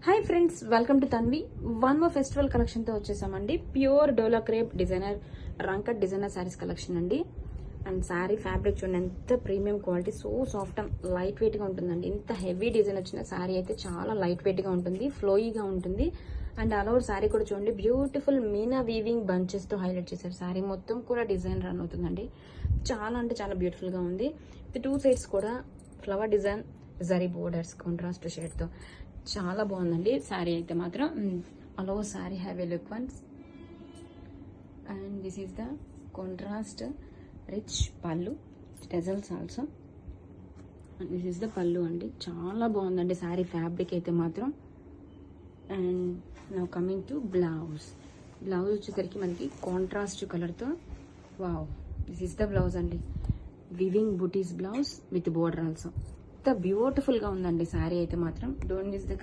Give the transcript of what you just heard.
Hi friends, welcome to Tanvi. One more festival collection తో వచ్చేసామండి. Pure డోలా crepe designer రంకట్ designer saris collection అండి. And sari fabric చూడండి, ఎంత premium quality, so soft and light weight గా ఉంటుందండి. ఇంత హెవీ డిజైన్ వచ్చిన శారీ అయితే చాలా లైట్ వెయిట్ గా ఉంటుంది, ఫ్లోయీగా ఉంటుంది. అండ్ ఆల్ ఓవర్ శారీ కూడా చూడండి, బ్యూటిఫుల్ మీనా వీవింగ్ బంచెస్ తో హైలైట్ చేశారు. శారీ మొత్తం కూడా డిజైన్ రన్ అవుతుందండి. చాలా అంటే చాలా బ్యూటిఫుల్ గా ఉంది. టూ సైడ్స్ కూడా flower design, zari borders, contrast shade తో చాలా బాగుందండి శారీ అయితే మాత్రం. All sari have a look once. And this is the contrast rich pallu, tassels also. And this is the pallu అండి. చాలా బాగుందండి శారీ ఫ్యాబ్రిక్ అయితే మాత్రం. And now coming to blouse. Blouse వచ్చేసరికి మనకి కాంట్రాస్ట్ కలర్తో, wow, this is the blouse అండి. Weaving butis blouse with border also. ఎంత బ్యూటిఫుల్ గా ఉందండి శారీ అయితే మాత్రం. Don't miss the